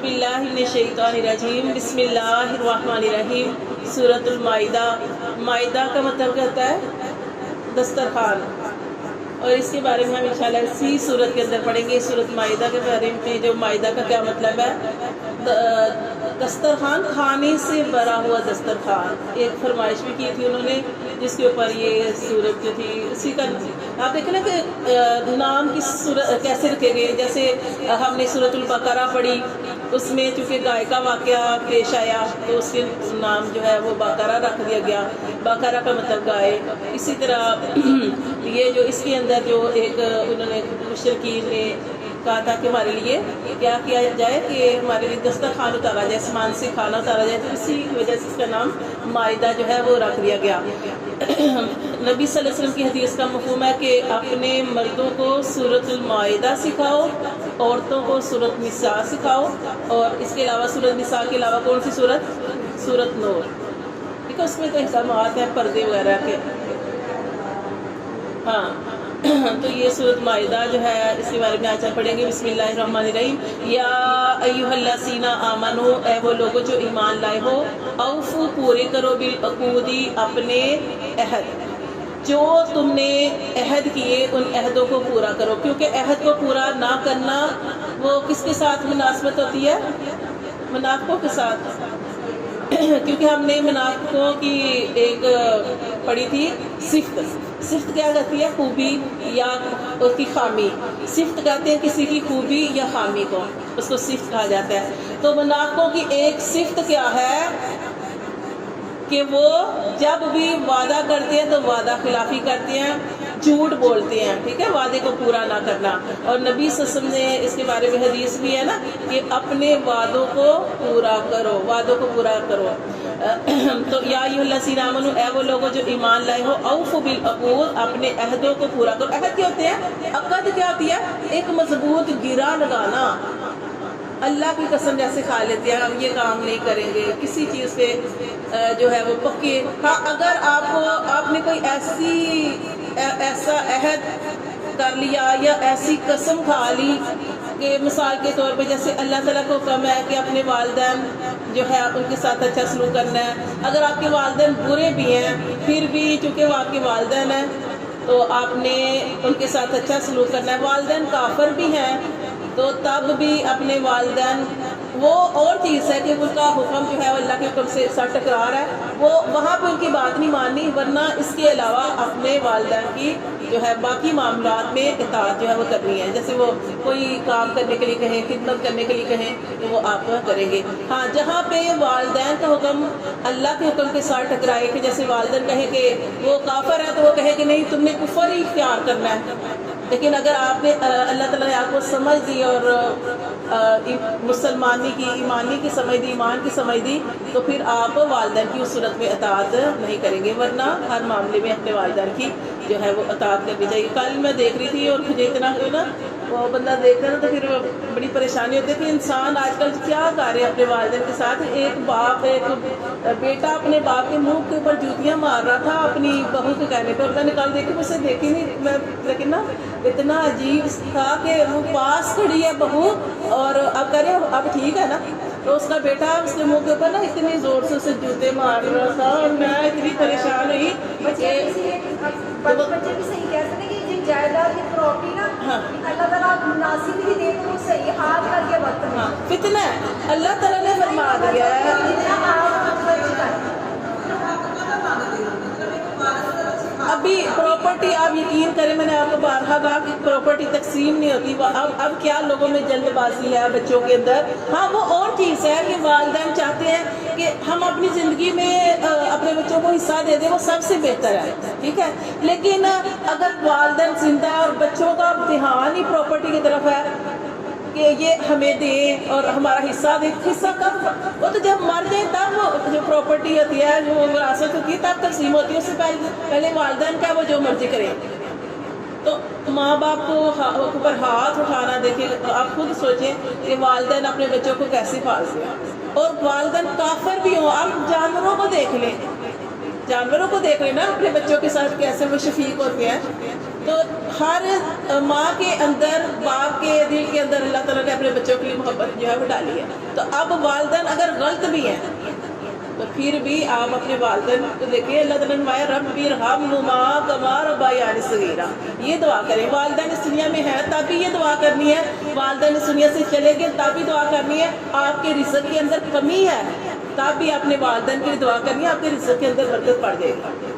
باللہ من الشیطان الرجیم بسم اللہ الرحمن الرحیم۔ سورۃ المائدہ۔ مائدہ کا مطلب کہتا ہے دسترخوان، اور اس کے بارے میں ہم انشاءاللہ اسی سورت کے اندر پڑھیں گے۔ سورۃ مائدہ کے بارے میں جو مائدہ کا کیا مطلب ہے، دسترخوان، کھانے سے بھرا ہوا دسترخوان۔ ایک فرمائش بھی کی تھی انہوں نے جس کے اوپر یہ سورت جو تھی اسی کا آپ دیکھیں نا کہ نام کی سورت کیسے رکھے گئے۔ جیسے ہم نے سورۃ البقرہ پڑھی، اس میں چونکہ گائے کا واقعہ پیش آیا تو اس کے نام جو ہے وہ بقرہ رکھ دیا گیا۔ بقرہ کا مطلب گائے۔ اسی طرح یہ جو اس کے اندر جو ایک انہوں نے مشرکین نے کہا تھا کہ ہمارے لیے کیا کیا جائے کہ ہمارے لیے دسترخوان اتارا جائے، آسمان سے کھانا اتارا جائے، تو اسی وجہ سے اس کا نام مائدہ جو ہے وہ رکھ دیا گیا۔ نبی صلی اللہ علیہ وسلم کی حدیث کا مفہوم ہے کہ اپنے مردوں کو سورۃ المائدہ سکھاؤ، عورتوں کو سورۃ نساء سکھاؤ، اور اس کے علاوہ سورۃ نساء کے علاوہ کون سی سورۃ نور، ٹھیک ہے، اس میں تو احکامات ہیں پردے وغیرہ کے۔ ہاں تو یہ سورۃ مائدہ جو ہے اس کے بارے میں آج ہم پڑھیں گے۔ بسم اللہ الرحمن الرحیم۔ یا ایھا الذین آمنوا، اے وہ لوگوں جو ایمان لائے ہو، اوفوا پورے کرو بالعقود اپنے عہد، جو تم نے عہد کیے ان عہدوں کو پورا کرو، کیونکہ عہد کو پورا نہ کرنا وہ کس کے ساتھ مناسبت ہوتی ہے، منافقوں کے ساتھ، کیونکہ ہم نے منافقوں کی ایک پڑھی تھی صفت۔ صفت کیا کہتی ہے، خوبی یا اس کی خامی۔ صفت کہتے ہیں کسی کی خوبی یا خامی کو، اس کو صفت کہا جاتا ہے۔ تو منافقوں کی ایک صفت کیا ہے کہ وہ جب بھی وعدہ کرتے ہیں تو وعدہ خلافی کرتے ہیں، جھوٹ بولتے ہیں، ٹھیک ہے، وعدے کو پورا نہ کرنا۔ اور نبی صلی اللہ علیہ وسلم نے اس کے بارے میں حدیث بھی ہے نا کہ اپنے وعدوں کو پورا کرو، وعدوں کو پورا کرو۔ تو یا ایھا الذین آمنوا، اے وہ لوگوں جو ایمان لائے ہو، اوفوا بالعقود اپنے عہدوں کو پورا کرو۔ عہد کیا ہوتے ہیں، عقد کیا ہوتی ہے، ایک مضبوط گرہ لگانا۔ اللہ کی قسم جیسے کھا لیتے ہیں ہم یہ کام نہیں کریں گے، کسی چیز پہ جو ہے وہ پکے۔ ہاں اگر آپ نے کوئی ایسا عہد کر لیا یا ایسی قسم کھا لی کہ مثال کے طور پہ جیسے اللہ تعالیٰ کو حکم ہے کہ اپنے والدین جو ہے ان کے ساتھ اچھا سلوک کرنا ہے، اگر آپ کے والدین برے بھی ہیں پھر بھی چونکہ وہ آپ کے والدین ہیں تو آپ نے ان کے ساتھ اچھا سلوک کرنا ہے۔ والدین کافر بھی ہیں تو تب بھی اپنے والدین، وہ اور چیز ہے کہ ان کا حکم جو ہے وہ اللہ کے حکم سے ٹکرا رہا ہے، وہ وہاں پہ ان کی بات نہیں ماننی، ورنہ اس کے علاوہ اپنے والدین کی جو ہے باقی معاملات میں اطاعت جو ہے وہ کرنی ہے۔ جیسے وہ کوئی کام کرنے کے لیے کہیں، خدمت کرنے کے لیے کہیں تو وہ آپ کریں گے۔ ہاں جہاں پہ والدین کا حکم اللہ کے حکم کے ساتھ ٹکرائے، کہ جیسے والدین کہیں کہ وہ کافر ہے تو وہ کہے کہ نہیں تم نے کفر ہی اختیار کرنا ہے، لیکن اگر آپ نے اللہ تعالیٰ نے آپ کو سمجھ دی اور مسلمانی کی، ایمانی کی سمجھ دی، ایمان کی سمجھ دی، تو پھر آپ والدین کی اس صورت میں اطاعت نہیں کریں گے، ورنہ ہر معاملے میں اپنے والدین کی جو ہے وہ اطاعت کرنی چاہیے۔ کل میں دیکھ رہی تھی اور مجھے اتنا نا وہ بندہ دیکھتا ہے نا تو پھر بڑی پریشانی ہوتی ہے کہ انسان آج کل کیا کر رہے ہیں اپنے والدین کے ساتھ۔ ایک بیٹا اپنے باپ کے منہ کے اوپر جوتیاں مار رہا تھا اپنی بہو کے کہنے پہ، اور میں نے کل دیکھی، مجھ سے دیکھی نہیں میں، لیکن نا اتنا عجیب تھا کہ وہ پاس کھڑی ہے بہو اور اب کہہ رہے اب ٹھیک ہے نا، تو اس کا بیٹا اس کے منہ کے اوپر نا اتنی زور سے اسے جوتے مار رہا تھا، اور میں اتنی پریشان ہوئی۔ بچے بھی صحیح کہتے ہیں کہ جن جائیداد کی پراپرٹی نا اللہ تعالیٰ مناسب ہی دے تو وہ صحیح آج کل کے وقت میں فتنہ ہے، اللہ تعالیٰ نے فرما دیا ہے۔ ابھی پراپرٹی آپ یقین کریں، میں نے آپ کو بارہا کہا کہ پراپرٹی تقسیم نہیں ہوتی، اب کیا لوگوں میں جلد بازی ہے بچوں کے اندر۔ ہاں وہ اور چیز ہے کہ والدین چاہتے ہیں کہ ہم اپنی زندگی میں اپنے بچوں کو حصہ دے دیں، وہ سب سے بہتر ہے، ٹھیک ہے، لیکن اگر والدین زندہ اور بچوں کا دھیان ہی پراپرٹی کی طرف ہے کہ یہ ہمیں دیں اور ہمارا حصہ دیں، حصہ کب، وہ تو جب مر جائیں تب وہ جو پراپرٹی ہوتی ہے جو وراثت ہوتی ہے تب تقسیم ہوتی ہے، اس سے پہلے والدین کا وہ جو مرضی کریں۔ تو ماں باپ کو اوپر ہاتھ اٹھانا، دیکھیں آپ خود سوچیں کہ والدین اپنے بچوں کو کیسے پالتے ہیں، اور والدین کافر بھی ہوں۔ آپ جانوروں کو دیکھ لیں، جانوروں کو دیکھ لیں نا اپنے بچوں کے ساتھ کیسے وہ شفیق ہوتے ہیں، تو ہر ماں کے اندر، باپ کے دل کے اندر اللہ تعالیٰ نے اپنے بچوں کے لیے محبت جو ہے وہ ڈالی ہے. تو اب والدین اگر غلط بھی ہیں تو پھر بھی آپ اپنے والدین کو دیکھیں. اللہ تعالیٰ نے فرمایا رب ارحمہما کما ربیانی صغیرا. یہ دعا کریں. والدین اس دنیا میں ہے تب بھی یہ دعا کرنی ہے، والدین اس دنیا سے چلے گئے تب بھی دعا کرنی ہے. آپ کے رزق کے اندر کمی ہے تب بھی اپنے والدین کے لیے دعا کرنی ہے، آپ کے رزق کے اندر برکت پڑ جائے گی.